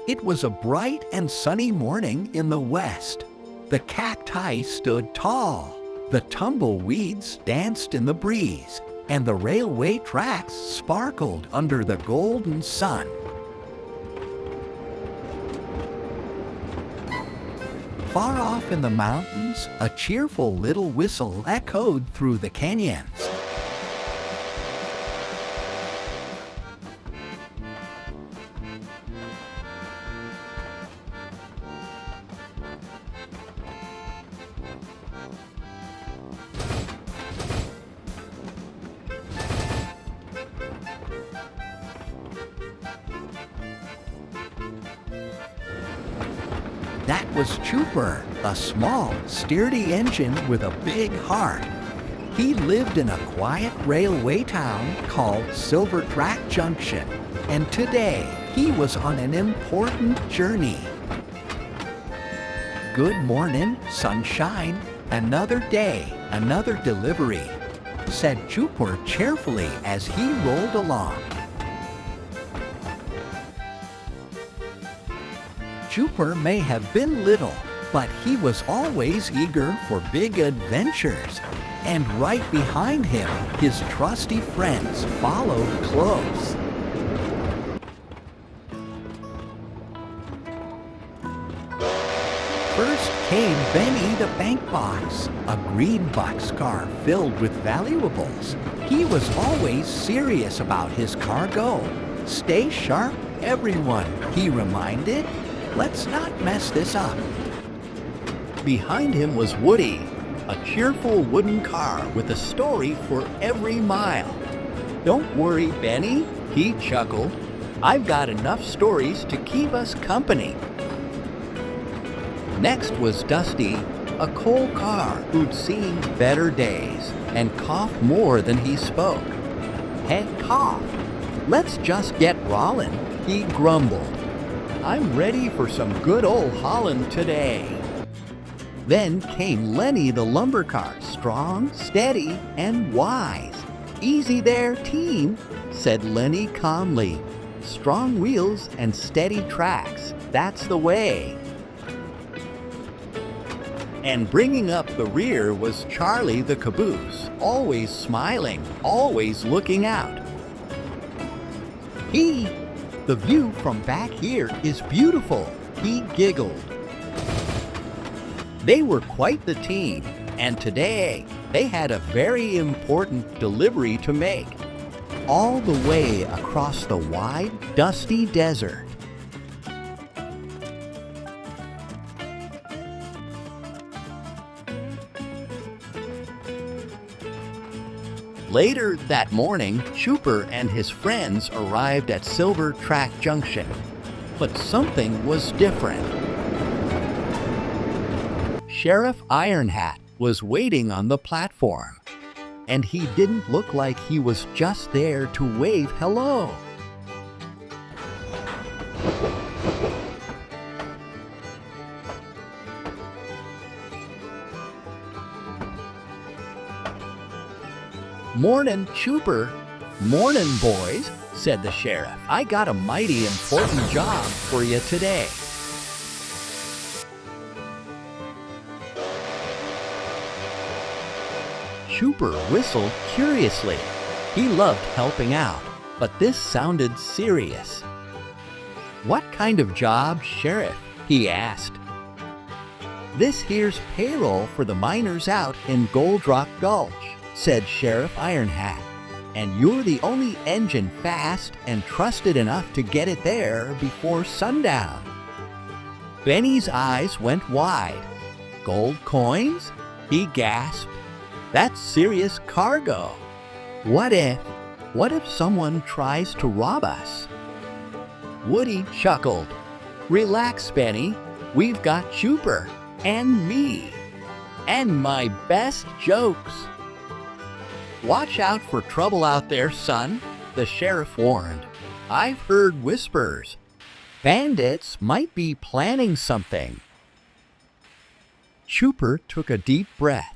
It was a bright and sunny morning in the west. The cacti stood tall, the tumbleweeds danced in the breeze, and the railway tracks sparkled under the golden sun. Far off in the mountains, a cheerful little whistle echoed through the canyons. That was Chooper, a small, sturdy engine with a big heart. He lived in a quiet railway town called Silver Track Junction, and today he was on an important journey. "Good morning, sunshine. Another day, another delivery," said Chooper cheerfully as he rolled along. Chooper may have been little, but he was always eager for big adventures. And right behind him, his trusty friends followed close. First came Benny the Bank Box, a green boxcar filled with valuables. He was always serious about his cargo. "Stay sharp, everyone," he reminded. "Let's not mess this up." Behind him was Woody, a cheerful wooden car with a story for every mile. "Don't worry, Benny," he chuckled. "I've got enough stories to keep us company." Next was Dusty, a coal car who'd seen better days and coughed more than he spoke. "Hey, cough, let's just get rollin'," he grumbled. "I'm ready for some good old Holland today." Then came Lenny the lumber cart, strong, steady, and wise. "Easy there, team," said Lenny calmly. "Strong wheels and steady tracks, that's the way." And bringing up the rear was Charlie the caboose, always smiling, always looking out. "The view from back here is beautiful," he giggled. They were quite the team, and today they had a very important delivery to make, all the way across the wide, dusty desert. Later that morning, Chooper and his friends arrived at Silver Track Junction. But something was different. Sheriff Ironhat was waiting on the platform, and he didn't look like he was just there to wave hello. "Mornin', Chooper." "Mornin', boys," said the sheriff. "I got a mighty important job for you today." Chooper whistled curiously. He loved helping out, but this sounded serious. "What kind of job, Sheriff?" he asked. "This here's payroll for the miners out in Gold Rock Gulch," said Sheriff Ironhat, "and you're the only engine fast and trusted enough to get it there before sundown." Benny's eyes went wide. "Gold coins?" he gasped. "That's serious cargo. What if someone tries to rob us?" Woody chuckled. "Relax, Benny. We've got Chooper and me and my best jokes." "Watch out for trouble out there, son," the sheriff warned. "I've heard whispers. Bandits might be planning something." Chooper took a deep breath.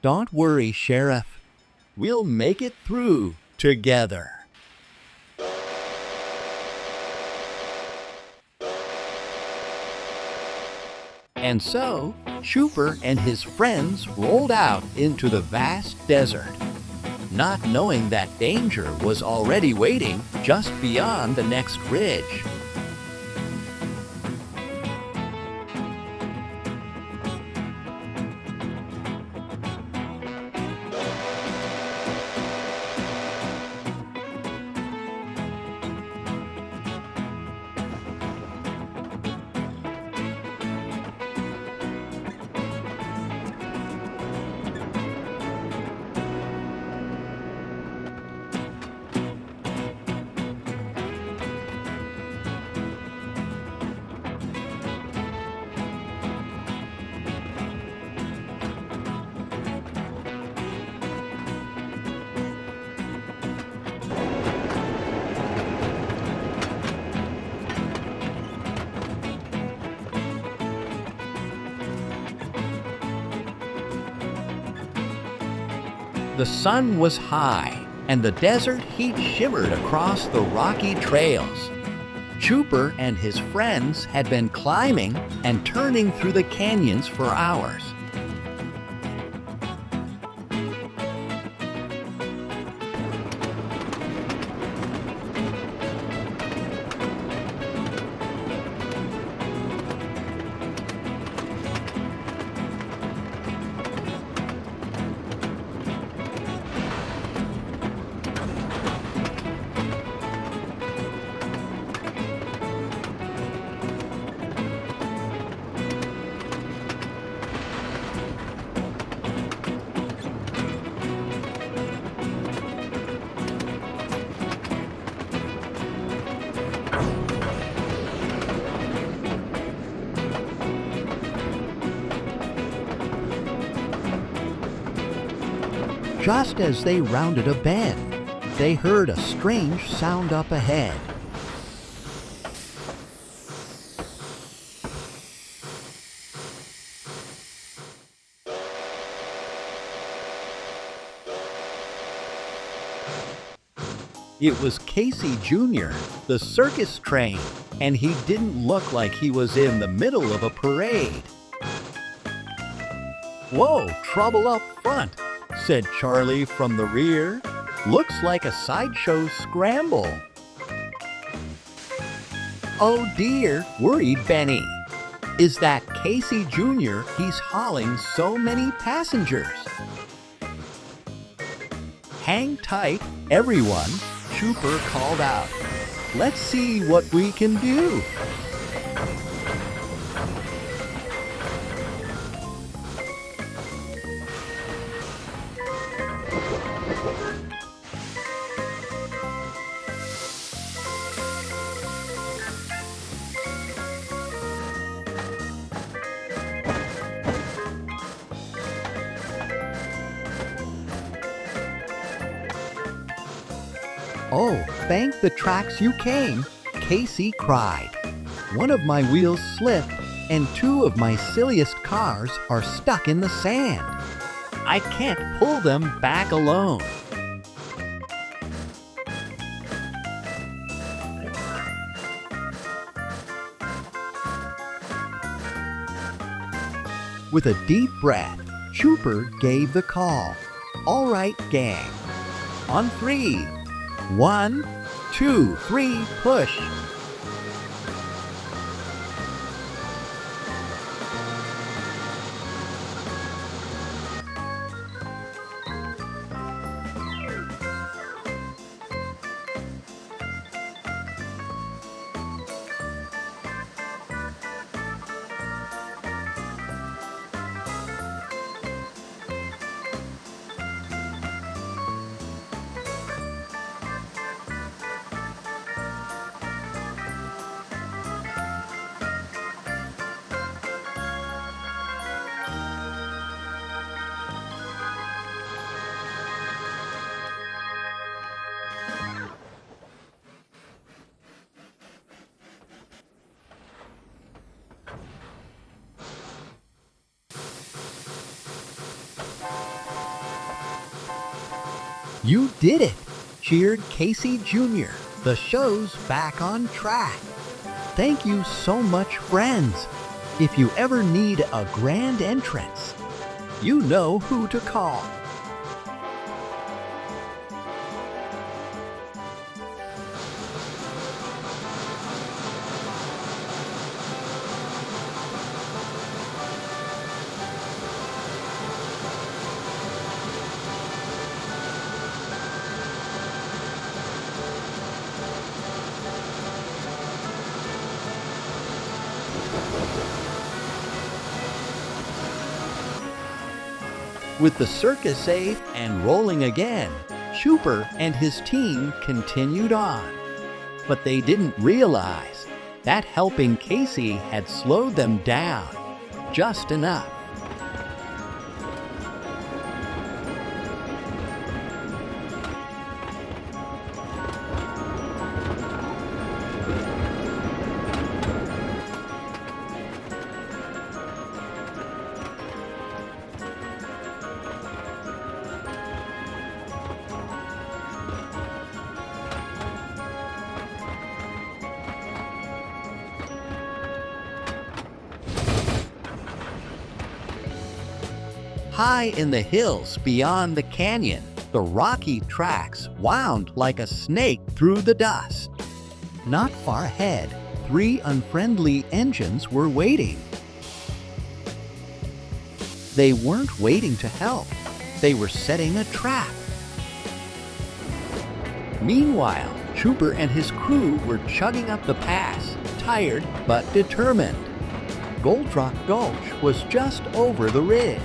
"Don't worry, Sheriff. We'll make it through together." And so, Chooper and his friends rolled out into the vast desert, not knowing that danger was already waiting just beyond the next ridge. The sun was high, and the desert heat shimmered across the rocky trails. Chooper and his friends had been climbing and turning through the canyons for hours. Just as they rounded a bend, they heard a strange sound up ahead. It was Casey Jr., the circus train, and he didn't look like he was in the middle of a parade. "Whoa, trouble up front," said Charlie from the rear. "Looks like a sideshow scramble." "Oh dear," worried Benny. "Is that Casey Jr.? He's hauling so many passengers." "Hang tight, everyone," Chooper called out. "Let's see what we can do." "Oh, thank the tracks you came," Casey cried. "One of my wheels slipped, and two of my silliest cars are stuck in the sand. I can't pull them back alone." With a deep breath, Chooper gave the call. "All right, gang. On three. 1, 2, 3, push." "You did it!" cheered Casey Jr. "The show's back on track. Thank you so much, friends. If you ever need a grand entrance, you know who to call. With the circus safe and rolling again, Chuper and his team continued on. But they didn't realize that helping Casey had slowed them down just enough. High in the hills beyond the canyon, the rocky tracks wound like a snake through the dust. Not far ahead, 3 unfriendly engines were waiting. They weren't waiting to help. They were setting a trap. Meanwhile, Chuper and his crew were chugging up the pass, tired but determined. Goldrock Gulch was just over the ridge.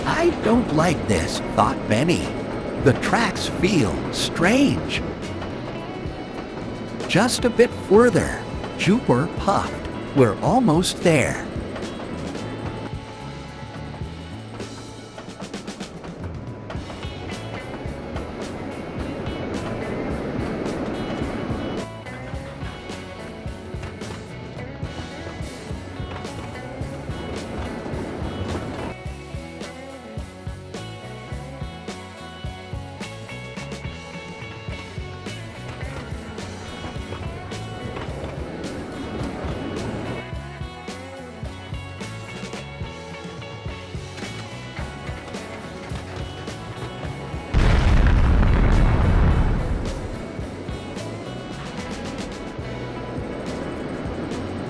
"I don't like this," thought Benny. "The tracks feel strange." Just a bit further, Chuper puffed. "We're almost there."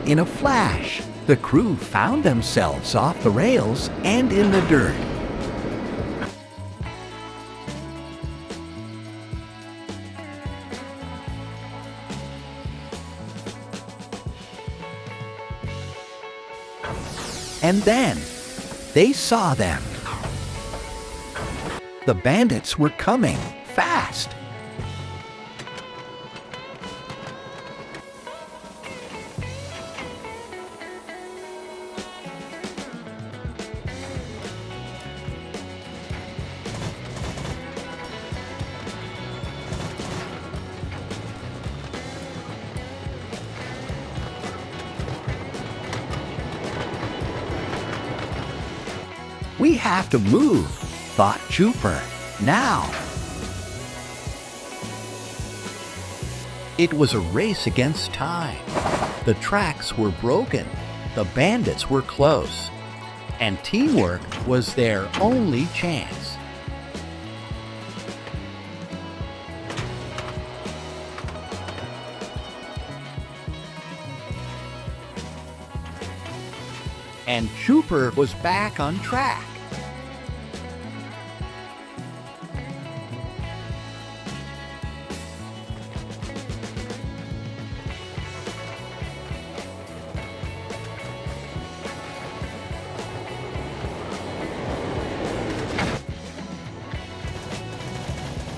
In a flash, the crew found themselves off the rails and in the dirt. And then, they saw them. The bandits were coming fast. "We have to move," thought Chuper. "Now." It was a race against time. The tracks were broken, the bandits were close, and teamwork was their only chance. And Chuper was back on track.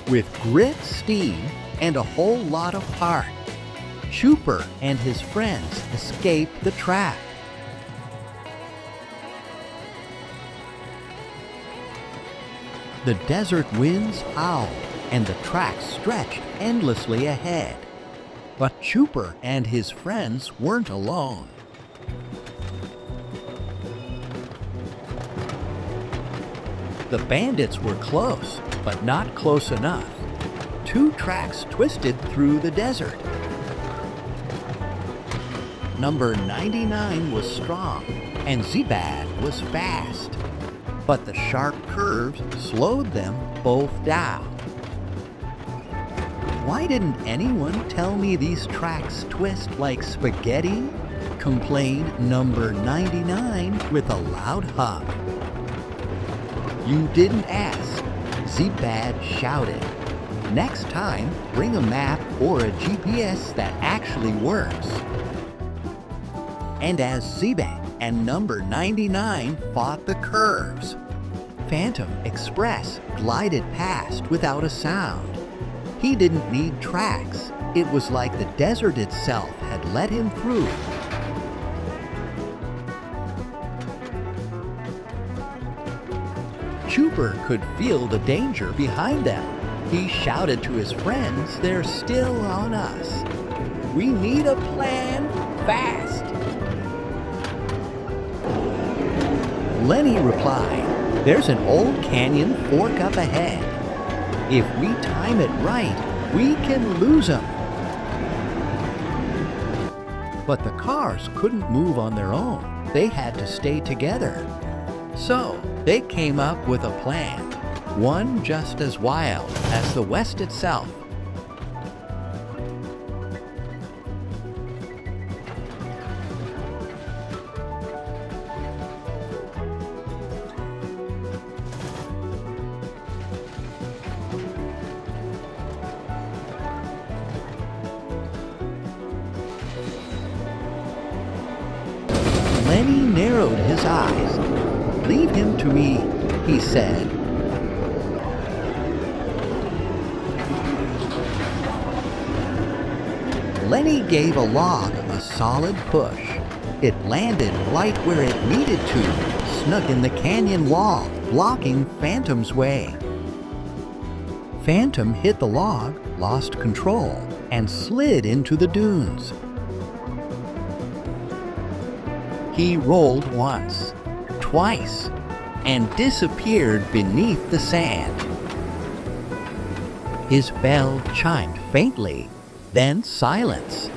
With grit, steam, and a whole lot of heart, Chuper and his friends escaped the trap. The desert winds howled, and the tracks stretched endlessly ahead. But Chuper and his friends weren't alone. The bandits were close, but not close enough. 2 tracks twisted through the desert. Number 99 was strong, and Zebad was fast. But the sharp curves slowed them both down. "Why didn't anyone tell me these tracks twist like spaghetti?" complained number 99 with a loud hum. "You didn't ask," Zebad shouted. "Next time, bring a map or a GPS that actually works." And as Zebad and number 99 fought the curves, Phantom Express glided past without a sound. He didn't need tracks. It was like the desert itself had let him through. Chooper could feel the danger behind them. He shouted to his friends, "They're still on us. We need a plan fast." Lenny replied, "There's an old canyon fork up ahead. If we time it right, we can lose them." But the cars couldn't move on their own. They had to stay together. So they came up with a plan, one just as wild as the West itself. Lenny narrowed his eyes. "Leave him to me," he said. Lenny gave a log a solid push. It landed right where it needed to, snug in the canyon wall, blocking Phantom's way. Phantom hit the log, lost control, and slid into the dunes. He rolled once, twice, and disappeared beneath the sand. His bell chimed faintly, then silence.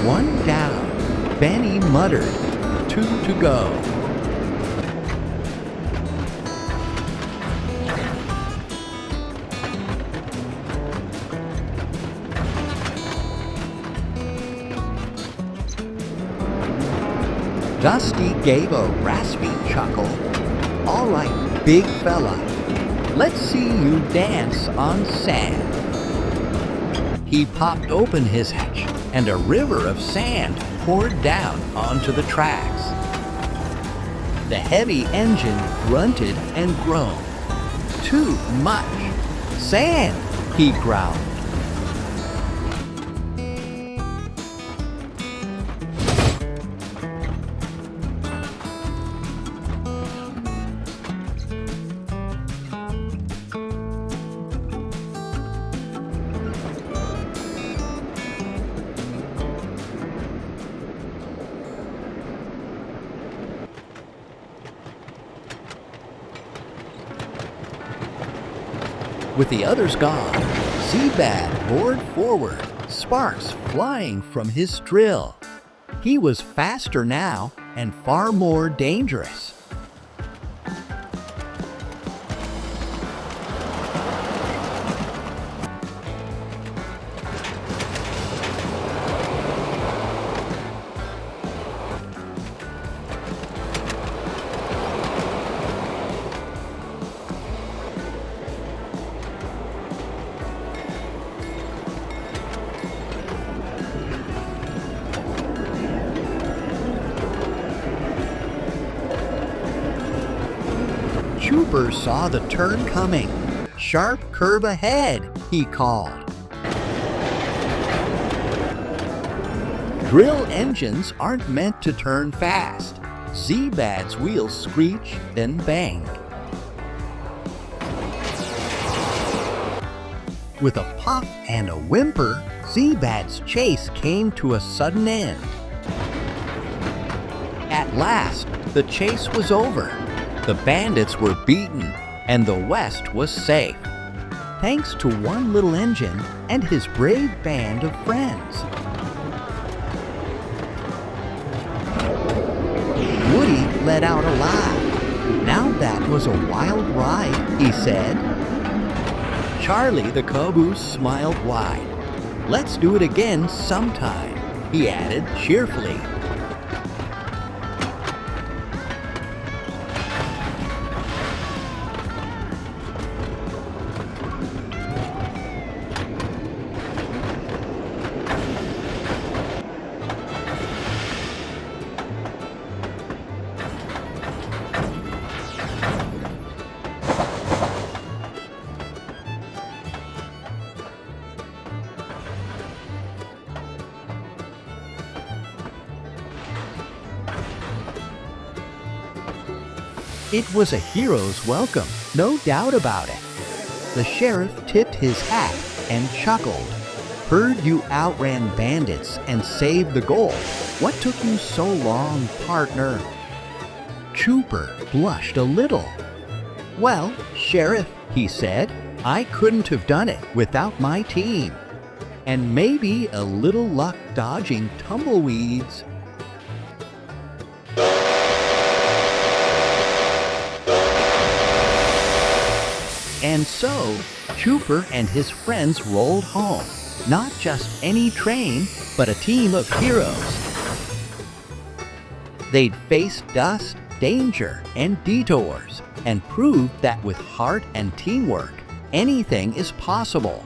One down, Benny muttered, 2 to go. Dusty gave a raspy chuckle. "All right, big fella, let's see you dance on sand." He popped open his hatch, and a river of sand poured down onto the tracks. The heavy engine grunted and groaned. "Too much sand," he growled. With the others gone, Zebad roared forward, sparks flying from his drill. He was faster now and far more dangerous. Chooper saw the turn coming. "Sharp curve ahead," he called. Drill engines aren't meant to turn fast. Zebad's wheels screech, then bang. With a puff and a whimper, Zeebad's chase came to a sudden end. At last, the chase was over. The bandits were beaten, and the West was safe, thanks to one little engine and his brave band of friends. Woody let out a laugh. Now that was a wild ride, he said. Charlie the caboose smiled wide. Let's do it again sometime, he added cheerfully. It was a hero's welcome, no doubt about it. The sheriff tipped his hat and chuckled. Heard you outran bandits and saved the gold. What took you so long, partner? Trooper blushed a little. Well, Sheriff, he said, I couldn't have done it without my team. And maybe a little luck dodging tumbleweeds. And so, Trooper and his friends rolled home. Not just any train, but a team of heroes. They'd faced dust, danger, and detours, and proved that with heart and teamwork, anything is possible.